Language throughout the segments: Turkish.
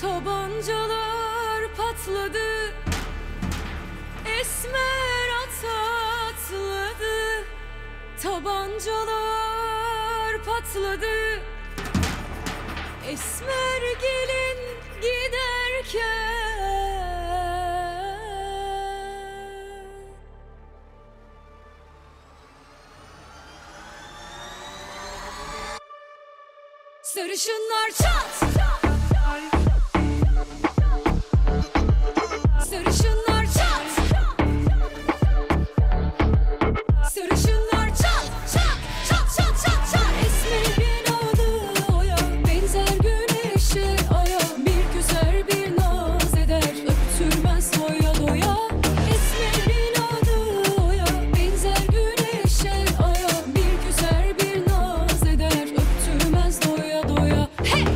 Tabancalar patladı, esmer at atladı. Tabancalar patladı, esmer gelin giderken. Sarışınlar çat, sarışınlar çat, sarışınlar çat, çat, çat, çat, çat, çat. Esmerin adı oya, benzer güneşe aya. Bir güzel bir naz eder, öptürmez doya doya. Esmerin adı oya, benzer güneşe aya. Bir güzel bir naz eder, öptürmez doya doya. Hey!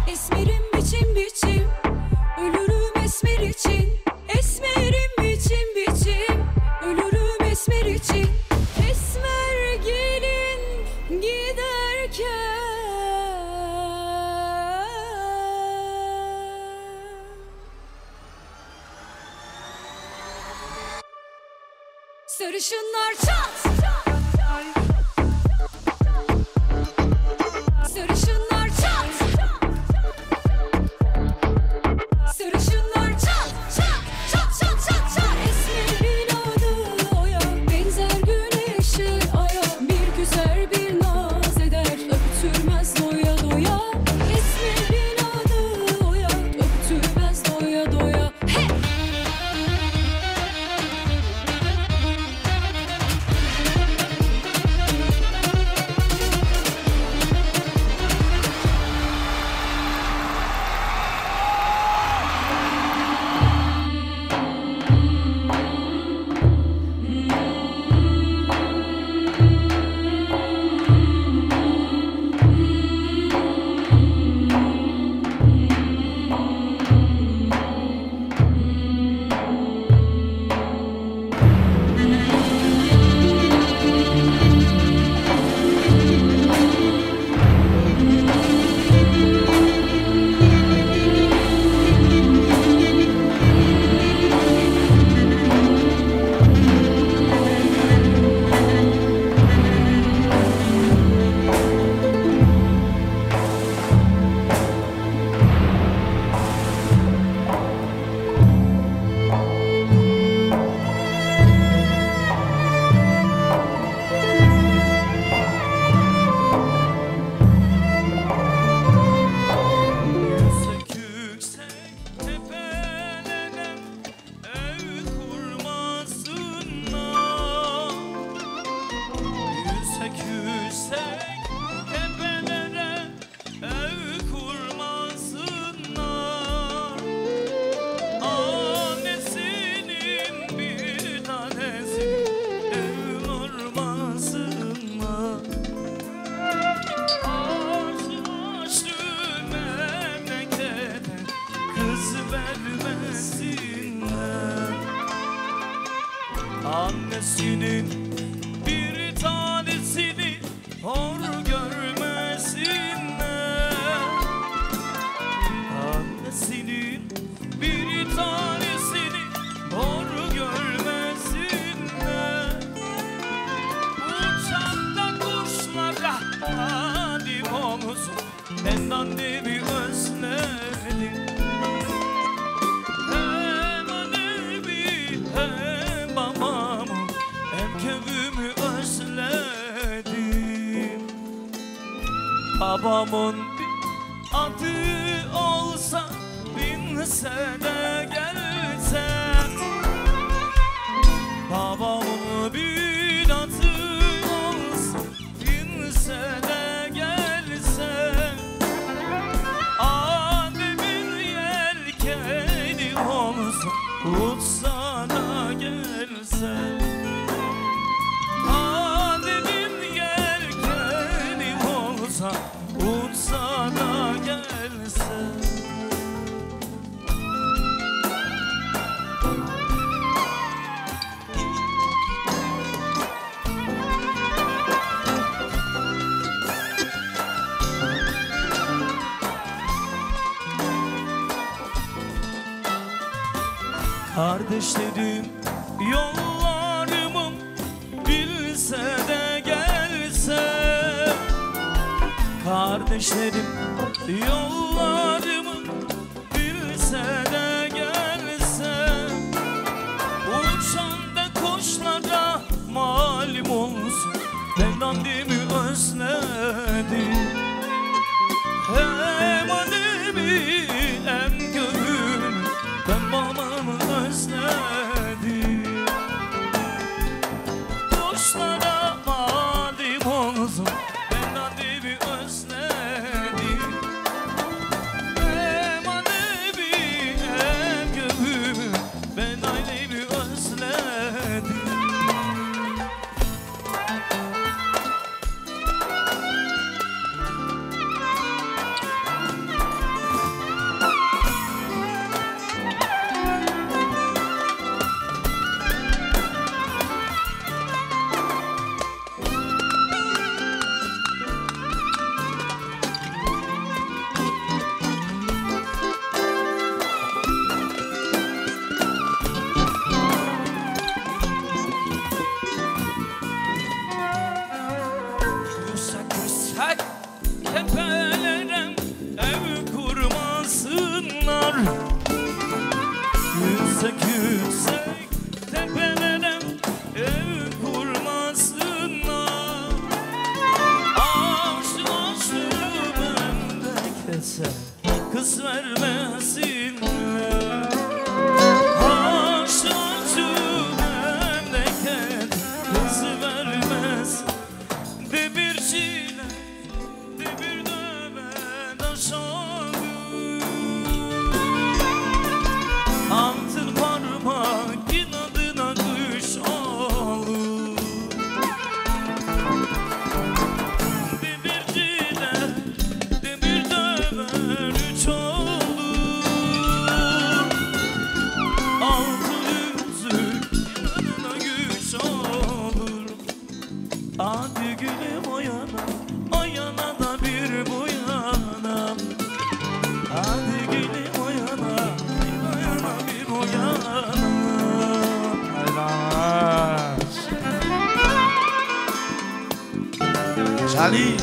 Esmerim biçim biçim, ölürüm esmer için. Esmerim biçim biçim, ölürüm esmer için. Esmer gelin giderken. Sarışınlar çat, sarışınlar çat, sarışınlar çat, çat, çat, çat, çat, çat. Esmerin adı oya, benzer güneşe aya. Bir güzel bir naz eder, öptürmez doya doya. Esmerin adı oya, öptürmez doya doya. Hey! Yüksek yüksek tepelere ev kurmasınlar. Yüksek yüksek tepelere ev kurmasınlar. Annesinin bir tanesi ev kurmasınlar. Açtı memlekete kız vermesinler. Annesinin bir tanesini hor görmesinler. Annesinin bir tanesini hor görmesinler. Uçakta kuşlara hadi omuzum, ben annemi özledim. Hem annemi hem babamı hem köyümü özledim. Babamın bir adı olsa bin sene gelse. Babamın bir adı olsa bin sene gelse. Annemin yelkeni olsa uçsa da gelse. Annemin yelkeni olsa uçsa da gelse. Kardeşlerim yollarımı bilse de gelse, kardeşlerim yollarımı bilse de gelse, uçanda kuşlara malum olsun, ben annemi özledim. Hem annemi hem gönlümü ben babamı özledim. Kuşlara malum olsun, ben annemi özledim. Hem annemi hem gönlümü ben annemi özledim. Yüksek tepelere ev kurmasınlar. Yüksek tepelere ev kurmasınlar. Aşkı memlekete kız vermesinler. Aşkı memleket kız vermez. Demirciler, demir döven aşağı. Altın parmak inadına kuş olur. Demirciler, demir döven üç olur. Altın yüzük inadına güç olur. Hadi gülüm o yana, o yana da bir bu yana. Hadi gülüm o yana, o yana bir bu yana. Charlie.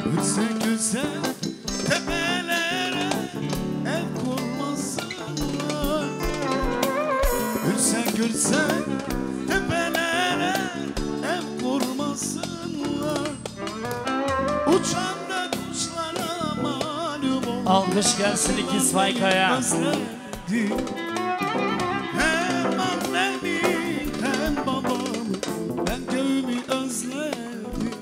Gülsen gülsen tepelere ev kurmasınlar. Gülsen gülsen tepelere ev kurmasınlar. Uçan da kuşlara malum olur. Alkış gelsin İkiz Fayka'ya. Özledim. Hem annemi hem babamı ben köyümü özledim.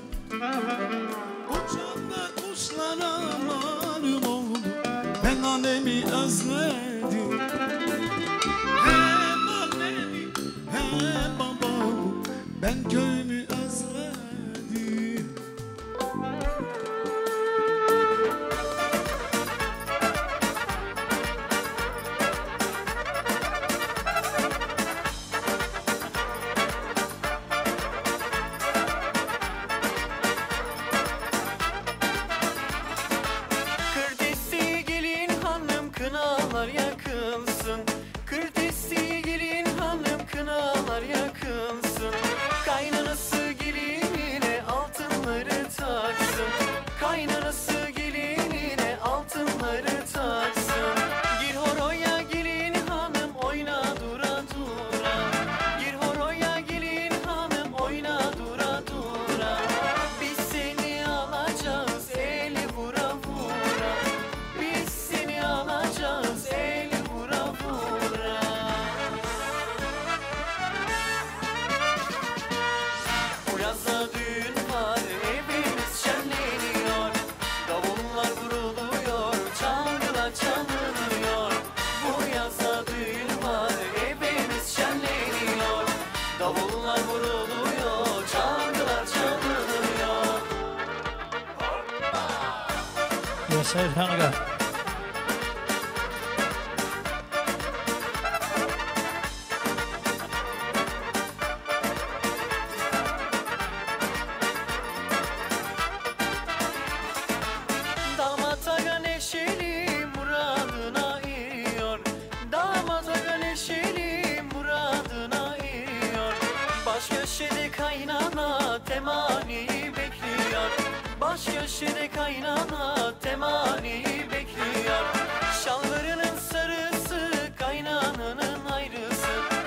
Uçanda kuşlara malum oldu, ben annemi özledim. Hem annemi hem babamı ben köyümü özledim. Kırtesi gelin hanım kınalar yakılsın. Kırtesi gelin hanım kınalar yakılsın. Kaynanası gelinine altınları taksın. Kaynanası gelinine altınları taksın. Gir horoya gelin hanım oyna dura dura. Gir horoya gelin hanım oyna dura dura. Biz seni alacağız eli vura vura. Biz seni alacağız eli vura vura. Bu yazda düğün var evimiz şenleniyor. Seyhan Aga. Damat aga neşeli muradına eriyor. Damat aga neşeli muradına eriyor. Baş köşede kaynana temaniyi bekliyor. Baş köşede kaynana temaniyi bekliyor. Şalvarının sarısı kaynananın ayrısı.